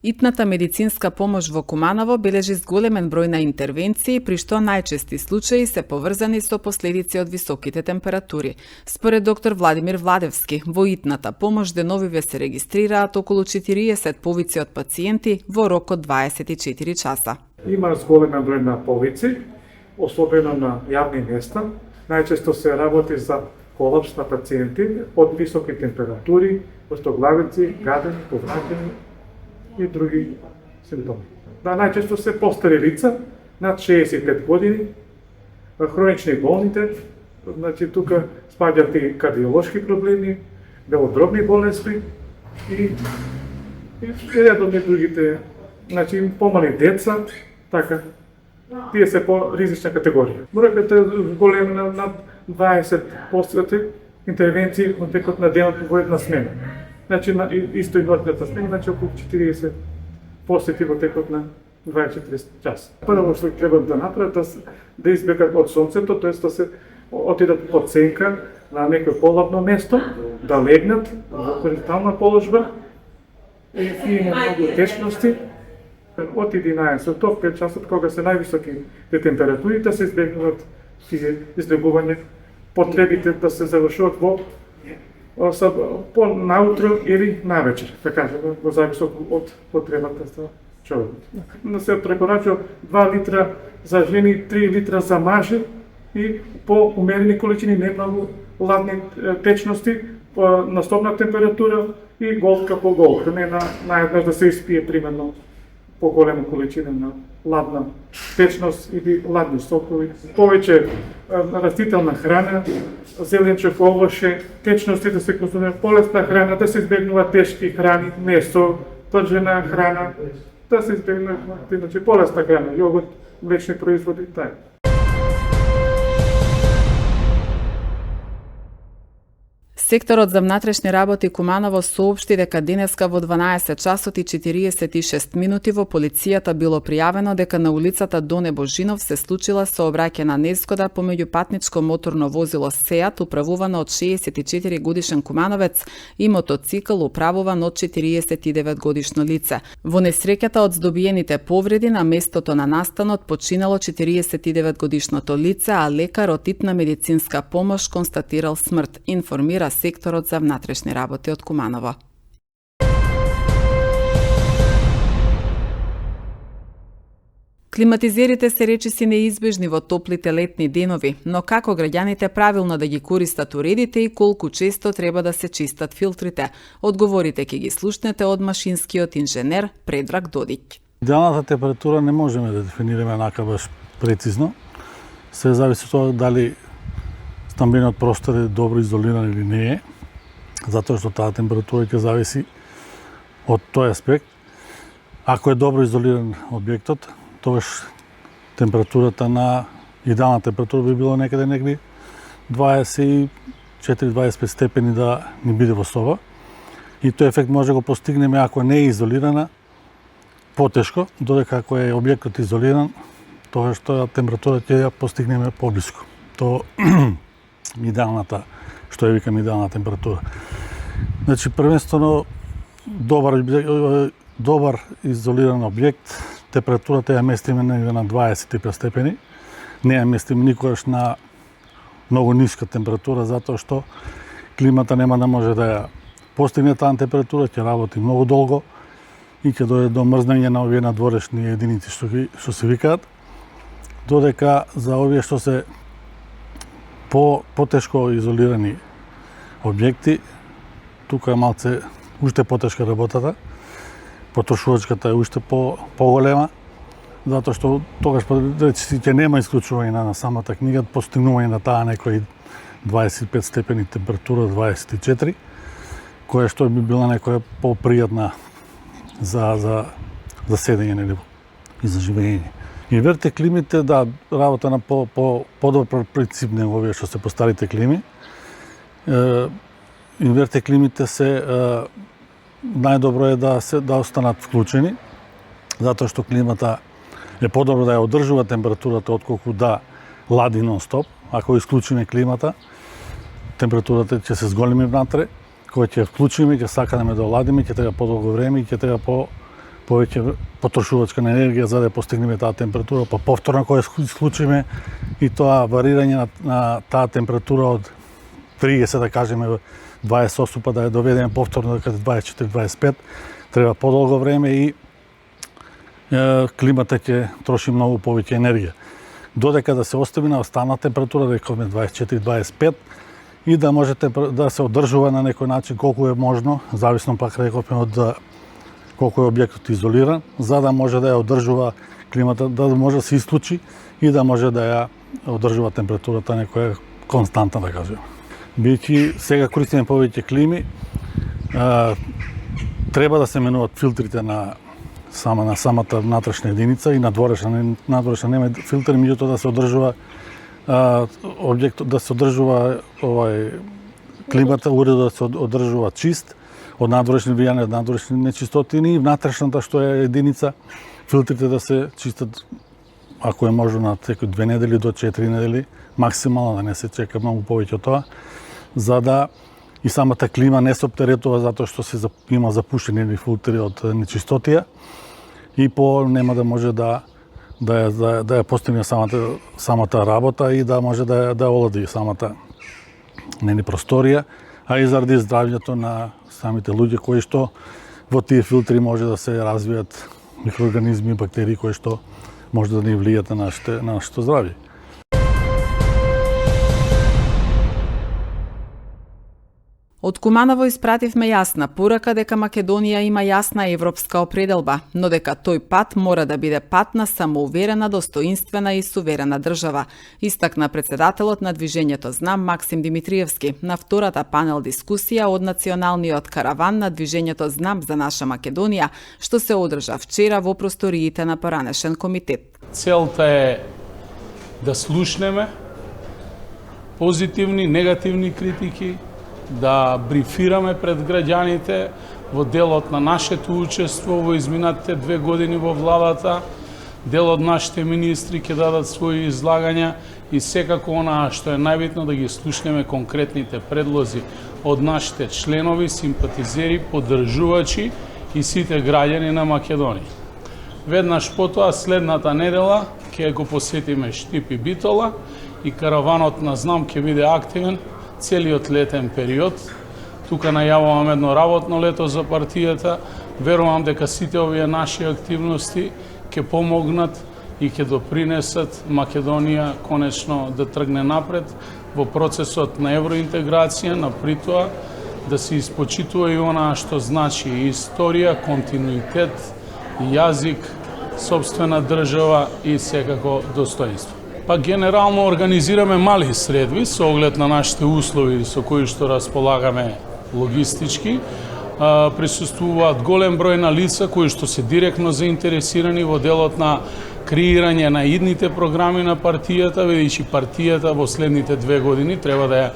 Итната медицинска помош во Куманово бележи зголемен број на интервенции, при што најчести случаи се поврзани со последици од високите температури. Според доктор Владимир Владевски, во итната помош деновиве се регистрираат околу 40 повици од пациенти во рок од 24 часа. Има зголемен број на повици, особено на јавни места. Најчесто се работи за колапс на пациенти од високи температури, остоглавици, гадење, повраќање и други симптоми. Најчесто се постари лица над 65 години, хронични болните, значи тука спаѓаат и кардиолошки проблеми, белодробни болести и редовни другите, значи помали деца, така. Тие се по ризична категорија. Бројката е голема над 20 посвети интервенции во текот на денот во една смена. Значи исто и ноќната смена, значи околу 40 посети во текот на 24 часа. Прво што треба да направат да избегат од сонцето, тоа да се отидат под сенка на некој полабно место, да легнат во хоризонтална положба и има многу течности. Од 11 до 5 часот, кога се највисоки температури, да се избегнуваат излегување, потребите да се завршуваат по наутро или навечер, така кажеме, во зависок од потребата за човекот. Да се препорачува 2 литра за жени, 3 литра за мажи и по умерени количини, не многу ладни течности, на стопна температура и голка по голка, не наеднаш да се испие примерно поголема количина на ладна течност или ладни сокови, повеќе растителна храна, зеленчев, овоше, течности да се консумира, полесна храна, да се избегнува тешки храни, месо, пржена храна, да се избегнува полесна храна, јогурт, млечни производи, така. Секторот за внатрешни работи Куманово соопшти дека денеска во 12 часот и 46 минути во полицијата било пријавено дека на улицата Доне Божинов се случила сообраќајна незгода помеѓу патничко моторно возило Сеат управувано од 64 годишен кумановец и мотоцикл управуван од 49 годишно лице. Во несреќата од здобиените повреди на местото на настанот починало 49 годишното лице, а лекар од итна медицинска помош констатирал смрт, информира секторот за внатрешни работи од Куманово. Климатизерите се речиси неизбежни во топлите летни денови, но како граѓаните правилно да ги користат уредите и колку често треба да се чистат филтрите? Одговорите ќе ги слушнете од машинскиот инженер Предраг Додиќ. Идеалната температура не можеме да дефинираме нака баш прецизно. Се зависи од тоа дали стамбениот простор е добро изолиран или не е, затоа што таа температура ќе зависи од тој аспект. Ако е добро изолиран објектот, тогаш температурата на идеална температура би било некаде 24-25 степени да ни биде во соба. И тој ефект може да го постигнеме ако не е изолирана потешко, додека ако е објектот изолиран, тогаш тоа температура ќе ја постигнеме поблиску. Тоа идеалната, што ја викам идеална температура. Значи, првенствено, добар изолиран објект, температурата ја местиме на 25 степени, не ја местиме никогаш на многу ниска температура, затоа што климата нема да може да ја постигне таа температура, ќе работи многу долго и ќе дојде до мрзнење на овие надворешни единици што се викаат, додека за овие што се потешко изолирани објекти, тука е малце уште потешка работата, потрошувачката е уште поголема, затоа што тогаш речиси ќе нема исклучување на самата книга, постигнување на таа некои 25 степени температура, 24, која што би била некоја попријатна за седење и за живење. Инверте климите, да, работа на подобар принцип него овие што се по старите клими. Инверте климите се најдобро е да останат вклучени, затоа што климата е подобро да ја одржува температурата отколку да лади нон-стоп. Ако исклучиме климата, температурата ќе се зголеми внатре, кога ќе ја вклучиме, ќе сакаме да ладиме, ќе треба подолго време и ќе треба повеќе потрошувачка на енергија за да постигнеме таа температура, па повторно кога исклучиме и тоа варирање на таа температура од 30 да кажеме 28 па да ја доведеме повторно до 24-25, треба подолго време и климата ќе троши многу повеќе енергија. Додека да се остави на останала температура, рековме 24-25, и да можете да се одржува на некој начин колку е можно, зависно пак рековме од колку е објектот изолиран, за да може да ја одржува климата, да може да се исклучи и да може да ја одржува температурата некоја константна, да кажеме. Бидејќи сега користиме повеќе клими, треба да се менуваат филтрите на самата внатрешна единица и надворешна нема филтри, меѓутоа да се одржува објектот, да се одржува климата, уредот да се одржува чист од надворешни влијани, од надворешни нечистотини и внатрешната што е единица, филтрите да се чистат ако е можно на секој 2 недели до 4 недели, максимално, да не се чека многу повеќе од тоа, за да и самата клима не се оптеретува затоа што се има запушени филтри од нечистотија и нема да може да ја постигне самата работа и да може да олади самата просторија, а и заради здравјето на самите луѓе кои што во тие филтри може да се развијат микроорганизми и бактерии кои што може да ни влијат на нашето здравје. Од Куманово испративме јасна порака дека Македонија има јасна европска определба, но дека тој пат мора да биде пат на самоуверена, достоинствена и суверена држава, истакна председателот на движењето Знам Максим Димитриевски на втората панел дискусија од националниот караван на движењето Знам за наша Македонија, што се одржа вчера во просториите на Поранешен комитет. Целта е да слушнеме позитивни, негативни критики, да брифираме пред граѓаните во делот на нашето учество во изминатите 2 години во владата. Дел од нашите министри ќе дадат своји излагања и секако онаа што е најбитно да ги слушнеме конкретните предлози од нашите членови, симпатизери, поддржувачи и сите граѓани на Македонија. Веднаш потоа следната недела ќе го посетиме Штип и Битола и караванот на Знам ќе биде активен целиот летен период. Тука најавувам едно работно лето за партијата. Верувам дека сите овие наши активности ќе помогнат и ќе допринесат Македонија конечно да тргне напред во процесот на евроинтеграција, на притоа да се испочитува и онаа што значи историја, континуитет, јазик, сопствена држава и секако достоинство. Па генерално организираме мали средби со оглед на нашите услови со кои што располагаме логистички. Присуствуваат голем број на лица кои што се директно заинтересирани во делот на креирање на идните програми на партијата, бидејќи партијата во следните 2 години треба да ја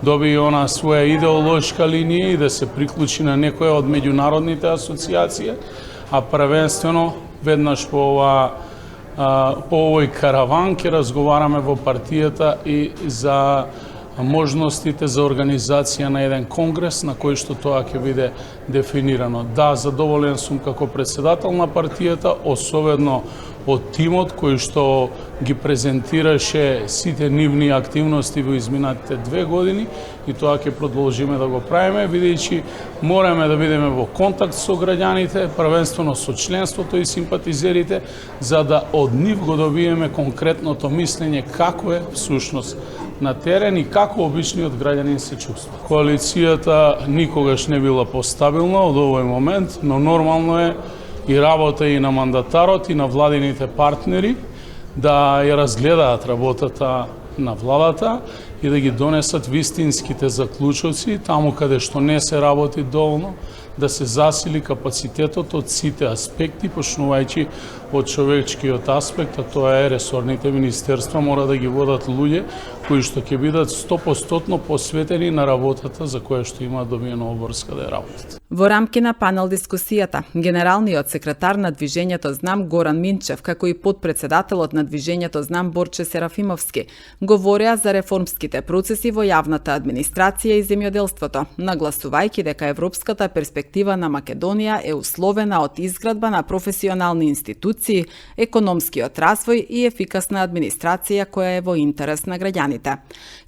добие она своја идеолошка линија и да се приклучи на некоја од меѓународните асоциации, а првенствено веднаш по овој караван ќе разговараме во партијата и за можностите за организација на еден конгрес на кој што тоа ќе биде дефинирано. Да, задоволен сум како председател на партијата, особено од тимот кој што ги презентираше сите нивни активности во изминатите 2 години и тоа ќе продолжиме да го правиме, бидејќи мораме да бидеме во контакт со граѓаните, првенствено со членството и симпатизерите, за да од нив го добиеме конкретното мислење како е всушност на терен и како обичниот граѓанин се чувства. Коалицијата никогаш не била постабилна од овој момент, но нормално е и работа и на мандатарот и на владините партнери да ја разгледаат работата на владата и да ги донесат вистинските заклучоци таму каде што не се работи доволно, да се засили капацитетот од сите аспекти, почнувајќи од човечкиот аспект, а тоа е ресорните министерства мора да ги водат луѓе кои што ќе бидат 100% посветени на работата за која што има добиено обврска да ја работат. Во рамки на панел дискусијата, генералниот секретар на Движењето Знам Горан Минчев, како и подпредседателот на Движењето Знам Борче Серафимовски, говореа за реформските процеси во јавната администрација и земјоделството, нагласувајќи дека европската перспектива на Македонија е условена од изградба на професионални институции, економскиот развој и ефикасна администрација која е во интерес на граѓаните.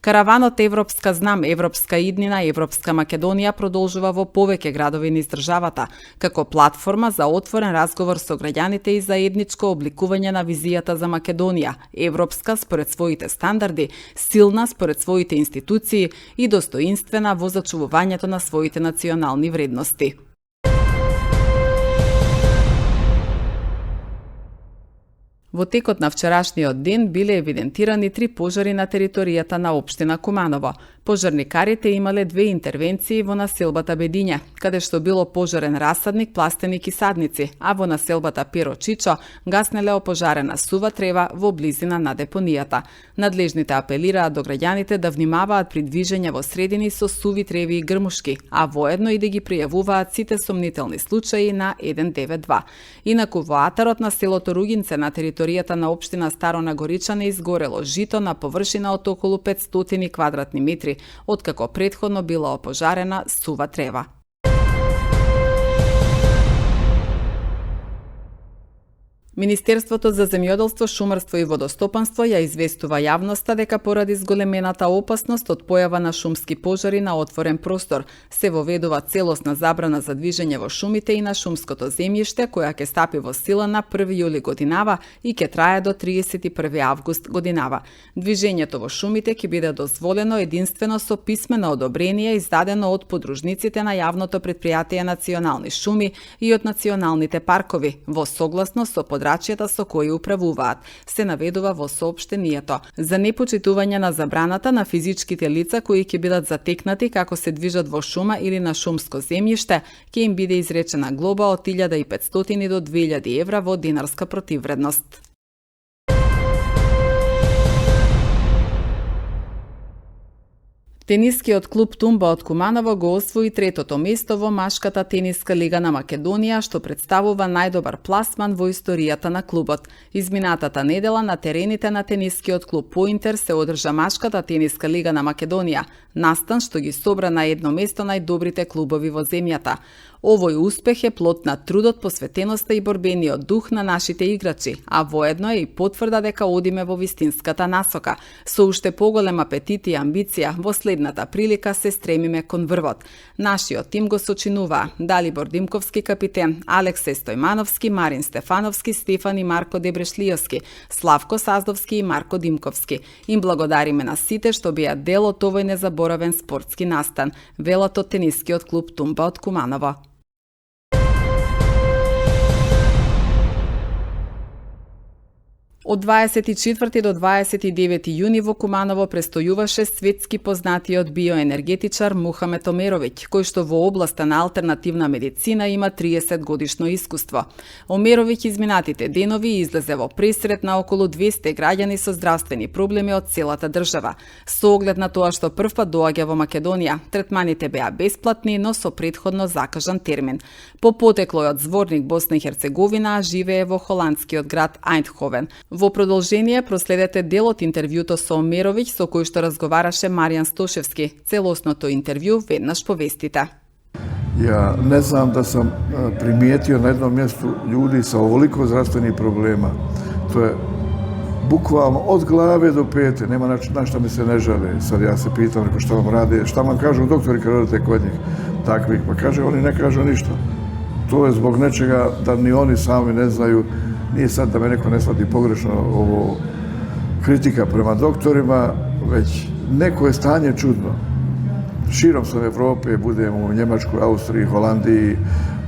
Караванот Европска Знам, Европска иднина, Европска Македонија продолжува во повеќе градови низ државата, како платформа за отворен разговор со граѓаните и заедничко обликување на визијата за Македонија, европска според своите стандарди, силна според своите институции и достоинствена во зачувувањето на своите национални вредности. Во текот на вчерашниот ден биле евидентирани 3 пожари на територијата на општина Куманово. Пожарникарите имале 2 интервенции во населбата Бедиње, каде што било пожарен расадник, пластеник и садници, а во населбата Перо Чичо гаснеле опожарена сува трева во близина на депонијата. Надлежните апелираат до граѓаните да внимаваат при движење во средини со суви треви и грмушки, а воедно и да ги пријавуваат сите сомнителни случаи на 192. Инаку во атарот на селото Ругинце на територијата на општина Старо Нагоричане изгорело жито на површина од околу 500 квадратни метри, откако претходно била опожарена сува трева. Министерството за земјоделство, шумарство и водостопанство ја известува јавноста дека поради зголемената опасност од појава на шумски пожари на отворен простор, се воведува целосна забрана за движење во шумите и на шумското земјиште, која ќе стапи во сила на 1 јули годинава и ќе трае до 31 август годинава. Движењето во шумите ќе биде дозволено единствено со писмено одобрение издадено од подружниците на јавното претпријатие Национални шуми и од националните паркови, во согласно со подрачјата со кои управуваат, се наведува во соопштението. За непочитување на забраната на физичките лица кои ќе бидат затекнати како се движат во шума или на шумско земјиште, ќе им биде изречена глоба од 1500 до 2000 евра во динарска противвредност. Тенискиот клуб Тумба од Куманово го освои 3-то место во машката тениска лига на Македонија, што представува најдобар пласман во историјата на клубот. Изминатата недела на терените на тенискиот клуб Поинтер се одржа машката тениска лига на Македонија, настан што ги собра на едно место најдобрите клубови во земјата. Овој успех е плод на трудот, посветеноста и борбениот дух на нашите играчи, а воедно е и потврда дека одиме во вистинската насока. Со уште поголем апетит и амбиција, во следната прилика се стремиме кон врвот. Нашиот тим го сочинуваа Далибор Димковски капитен, Алексе Стојмановски, Марин Стефановски, Стефан и Марко Дебрешлиовски, Славко Саздовски и Марко Димковски. Им благодариме на сите што беа дел од овој незаборавен спортски настан, велат од тенискиот клуб Тумба од Куманово. Од 24 до 29 јуни во Куманово престојуваше светски познатиот биоенергетичар Мухамед Омеровиќ, кој што во областа на алтернативна медицина има 30 годишно искуство. Омеровиќ изминатите денови излезе во пресрет на околу 200 граѓани со здравствени проблеми од целата држава. Со оглед на тоа што првпат доаѓа во Македонија, третманите беа бесплатни, но со претходно закажан термин. По потеклојот зворник Босна и Херцеговина живее во холандскиот град Ајндховен. Во продолжение проследете дел од интервјуто со Омеровиќ со кој што разговараше Маријан Стошевски. Целосното интервју веднаш повестите. Ja ne znam da sam primijetio na jednom mjestu ljudi sa ovoliko zdravstvenih problema. To je bukvalno od glave do pete, nema na što mi se ne žale. Sad ja se pitam šta vam rade, šta vam kažu doktori kad radite kod njih takvih, pa kaže oni ne kažu ništa. To je zbog nečega da ni oni sami ne znaju. Nije sad da me neko ne shvati pogrešno ovo kritika prema doktorima, već neko je stanje čudno. Širom sam Evrope, budem u Njemačkoj, Austriji, Holandiji,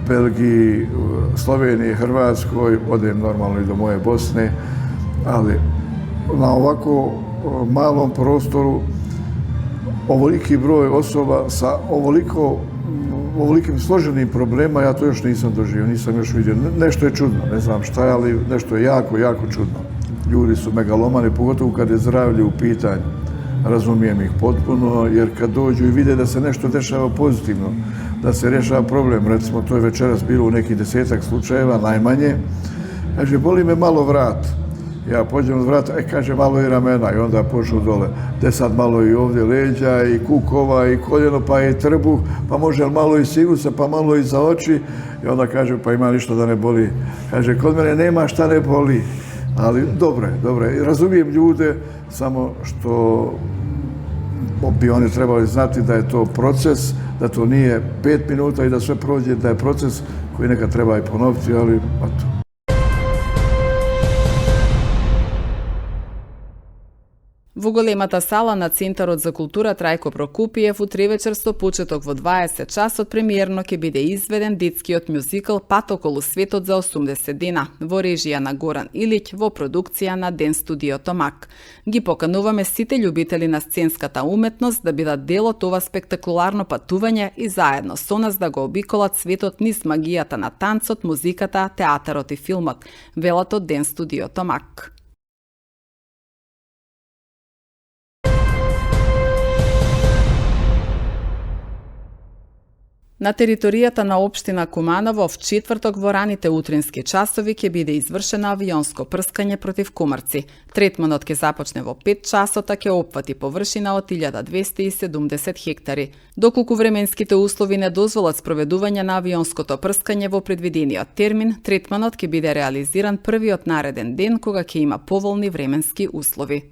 Belgiji, Sloveniji, Hrvatskoj, odem normalno i do moje Bosne, ali na ovako malom prostoru ovoliki broj osoba sa ovolikim složenim problema, ja to još nisam doživio, nisam još vidio. Nešto je čudno, ne znam šta je, ali nešto je jako, jako čudno. Ljudi su megalomani, pogotovo kad je zdravlje u pitanju. razumijem ih potpuno, jer kad dođu i vide da se nešto dešava pozitivno, da se rješava problem, recimo to je večeras bilo u nekih 10-ak slučajeva, najmanje, kaže, boli me malo vrat. Ja pođem od vrata, kaže, malo i ramena, i onda pošao dole. Gde sad malo i ovdje leđa, i kukova, i koljeno, pa i trbuh, pa može malo i sinusa, pa malo i za oči. I onda kaže, pa ima ništa da ne boli. Kaže, kod mene nema šta ne boli. Ali dobro je. Razumijem ljude, samo što bi oni trebali znati da je to proces, da to nije 5 minuta i da sve prođe, da je proces koji nekad treba i ponoviti, ali eto. Во големата сала на Центарот за култура Трајко Прокупиев утре вечер со почеток во 20 часот премиерно ќе биде изведен детскиот мюзикл Пат околу светот за 80 дена во режија на Горан Илиќ во продукција на Ден студио Томак. Ги покануваме сите љубители на сценската уметност да бидат дел од ова спектакуларно патување и заедно со нас да го обиколат светот низ магијата на танцот, музиката, театарот и филмот, велат од Ден студио Томак. На територијата на општина Куманово в четврток во раните утрински часови ќе биде извршено авионско прскање против комарци. Третманот ќе започне во 5 часот, а ќе опфати површина од 1270 хектари. Доколку временските услови не дозволат спроведување на авионското прскање во предвидениот термин, третманот ќе биде реализиран првиот нареден ден кога ќе има поволни временски услови.